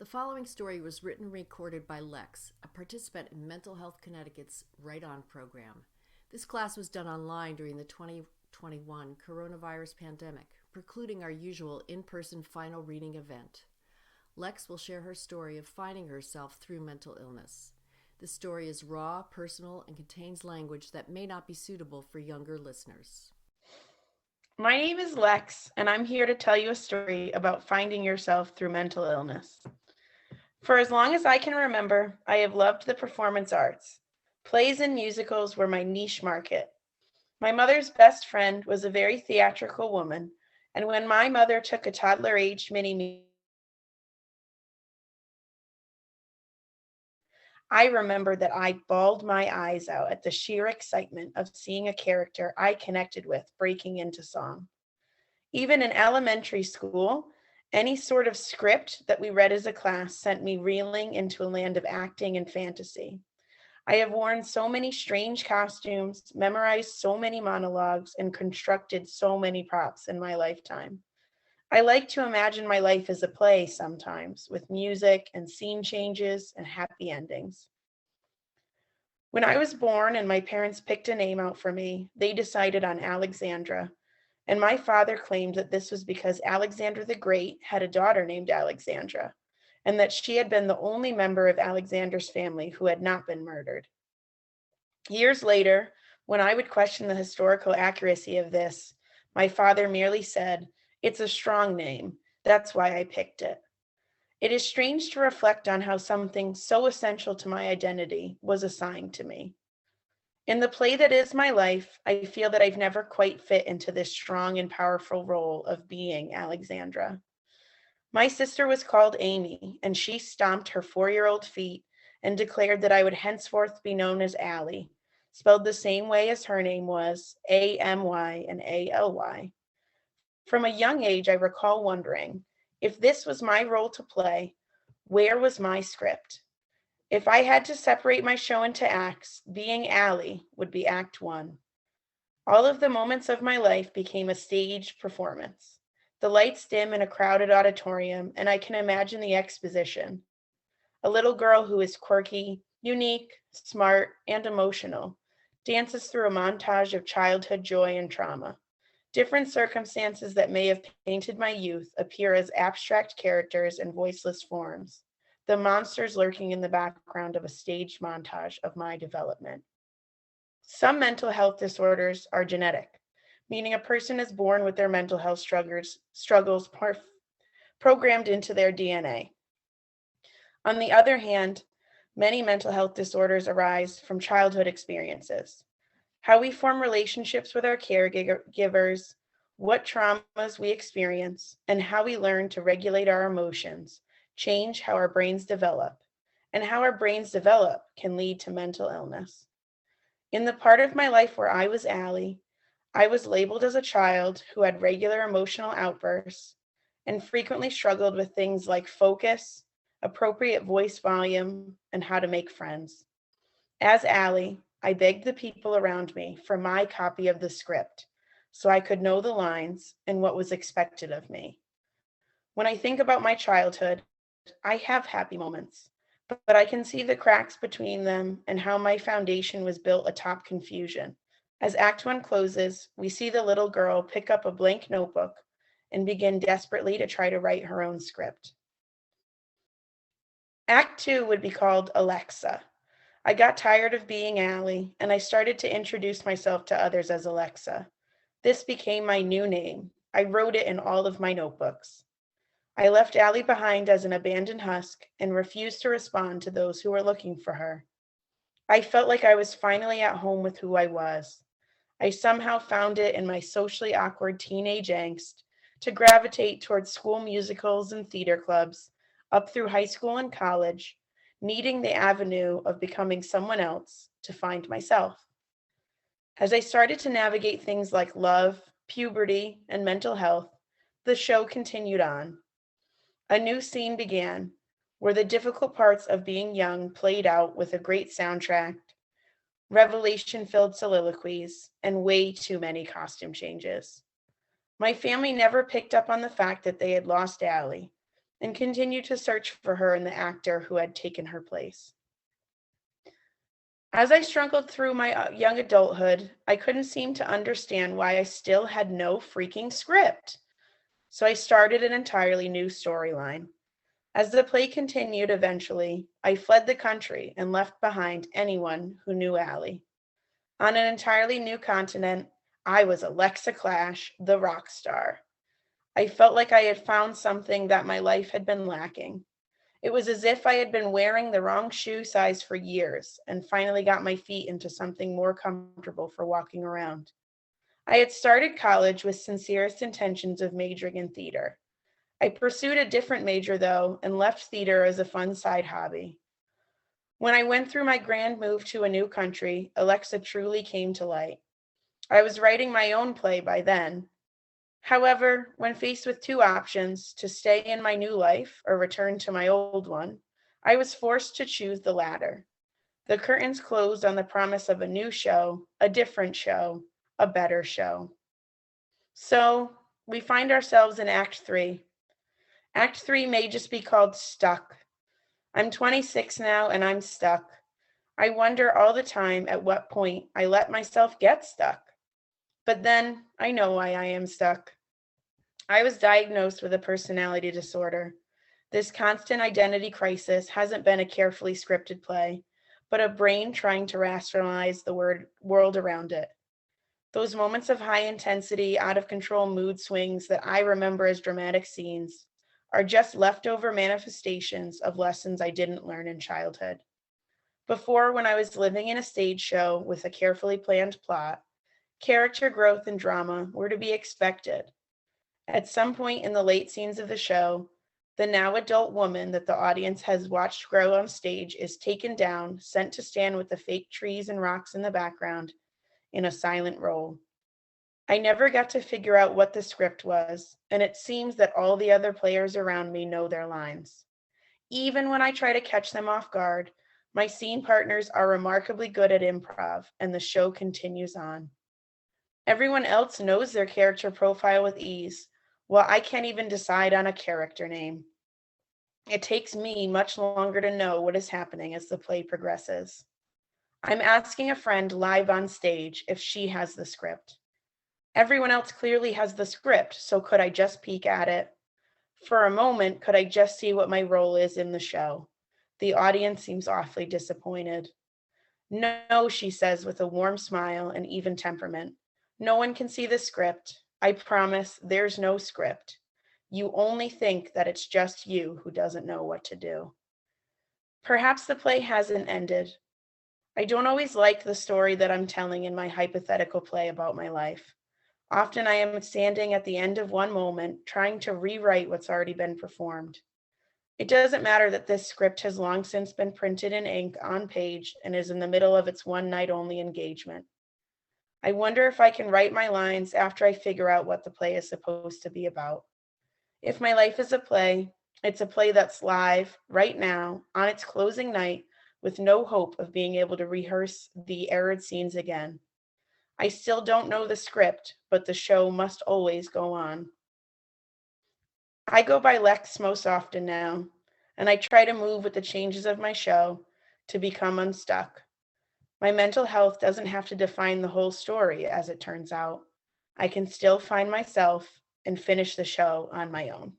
The following story was written and recorded by Lex, a participant in Mental Health Connecticut's Write On program. This class was done online during the 2021 coronavirus pandemic, precluding our usual in-person final reading event. Lex will share her story of finding herself through mental illness. The story is raw, personal, and contains language that may not be suitable for younger listeners. My name is Lex, and I'm here to tell you a story about finding yourself through mental illness. For as long as I can remember, I have loved the performance arts. Plays and musicals were my niche market. My mother's best friend was a very theatrical woman, and when my mother took a toddler-aged Minnie, I remember that I bawled my eyes out at the sheer excitement of seeing a character I connected with breaking into song. Even in elementary school, any sort of script that we read as a class sent me reeling into a land of acting and fantasy. I have worn so many strange costumes, memorized so many monologues, and constructed so many props in my lifetime. I like to imagine my life as a play sometimes, with music and scene changes and happy endings. When I was born and my parents picked a name out for me, they decided on Alexandra, and my father claimed that this was because Alexander the Great had a daughter named Alexandra, and that she had been the only member of Alexander's family who had not been murdered. Years later, when I would question the historical accuracy of this, my father merely said, "It's a strong name. That's why I picked it." It is strange to reflect on how something so essential to my identity was assigned to me. In the play that is my life, I feel that I've never quite fit into this strong and powerful role of being Alexandra. My sister was called Amy, and she stomped her 4-year-old feet and declared that I would henceforth be known as Allie, spelled the same way as her name was, Amy and Ally. From a young age, I recall wondering if this was my role to play, where was my script? If I had to separate my show into acts, being Allie would be Act One. All of the moments of my life became a staged performance. The lights dim in a crowded auditorium, and I can imagine the exposition. A little girl who is quirky, unique, smart, and emotional dances through a montage of childhood joy and trauma. Different circumstances that may have painted my youth appear as abstract characters and voiceless forms, the monsters lurking in the background of a staged montage of my development. Some mental health disorders are genetic, meaning a person is born with their mental health struggles programmed into their DNA. On the other hand, many mental health disorders arise from childhood experiences. How we form relationships with our caregivers, what traumas we experience, and how we learn to regulate our emotions change how our brains develop, and how our brains develop can lead to mental illness. In the part of my life where I was Allie, I was labeled as a child who had regular emotional outbursts and frequently struggled with things like focus, appropriate voice volume, and how to make friends. As Allie, I begged the people around me for my copy of the script so I could know the lines and what was expected of me. When I think about my childhood, I have happy moments, but I can see the cracks between them and how my foundation was built atop confusion. As Act One closes, we see the little girl pick up a blank notebook and begin desperately to try to write her own script. Act Two would be called Alexa. I got tired of being Allie, and I started to introduce myself to others as Alexa. This became my new name. I wrote it in all of my notebooks. I left Allie behind as an abandoned husk and refused to respond to those who were looking for her. I felt like I was finally at home with who I was. I somehow found it in my socially awkward teenage angst to gravitate towards school musicals and theater clubs, up through high school and college, needing the avenue of becoming someone else to find myself. As I started to navigate things like love, puberty, and mental health, the show continued on. A new scene began, where the difficult parts of being young played out with a great soundtrack, revelation filled soliloquies, and way too many costume changes. My family never picked up on the fact that they had lost Allie, and continued to search for her in the actor who had taken her place. As I struggled through my young adulthood, I couldn't seem to understand why I still had no freaking script. So I started an entirely new storyline. As the play continued, eventually, I fled the country and left behind anyone who knew Allie. On an entirely new continent, I was Alexa Clash, the rock star. I felt like I had found something that my life had been lacking. It was as if I had been wearing the wrong shoe size for years and finally got my feet into something more comfortable for walking around. I had started college with sincerest intentions of majoring in theater. I pursued a different major, though, and left theater as a fun side hobby. When I went through my grand move to a new country, Alexa truly came to light. I was writing my own play by then. However, when faced with two options, to stay in my new life or return to my old one, I was forced to choose the latter. The curtains closed on the promise of a new show, a different show, a better show. So we find ourselves in Act 3. Act 3 may just be called Stuck. I'm 26 now and I'm stuck. I wonder all the time at what point I let myself get stuck. But then I know why I am stuck. I was diagnosed with a personality disorder. This constant identity crisis hasn't been a carefully scripted play, but a brain trying to rationalize the world around it. Those moments of high intensity, out of control mood swings that I remember as dramatic scenes are just leftover manifestations of lessons I didn't learn in childhood. Before, when I was living in a stage show with a carefully planned plot, character growth and drama were to be expected. At some point in the late scenes of the show, the now adult woman that the audience has watched grow on stage is taken down, sent to stand with the fake trees and rocks in the background in a silent role. I never got to figure out what the script was, and it seems that all the other players around me know their lines. Even when I try to catch them off guard, my scene partners are remarkably good at improv, and the show continues on. Everyone else knows their character profile with ease, while I can't even decide on a character name. It takes me much longer to know what is happening as the play progresses. I'm asking a friend live on stage if she has the script. Everyone else clearly has the script, so could I just peek at it? For a moment, could I just see what my role is in the show? The audience seems awfully disappointed. No, she says with a warm smile and even temperament. No one can see the script. I promise there's no script. You only think that it's just you who doesn't know what to do. Perhaps the play hasn't ended. I don't always like the story that I'm telling in my hypothetical play about my life. Often I am standing at the end of one moment, trying to rewrite what's already been performed. It doesn't matter that this script has long since been printed in ink on page and is in the middle of its one night only engagement. I wonder if I can write my lines after I figure out what the play is supposed to be about. If my life is a play, it's a play that's live, right now, on its closing night, with no hope of being able to rehearse the arid scenes again. I still don't know the script, but the show must always go on. I go by Lex most often now, and I try to move with the changes of my show to become unstuck. My mental health doesn't have to define the whole story, as it turns out. I can still find myself and finish the show on my own.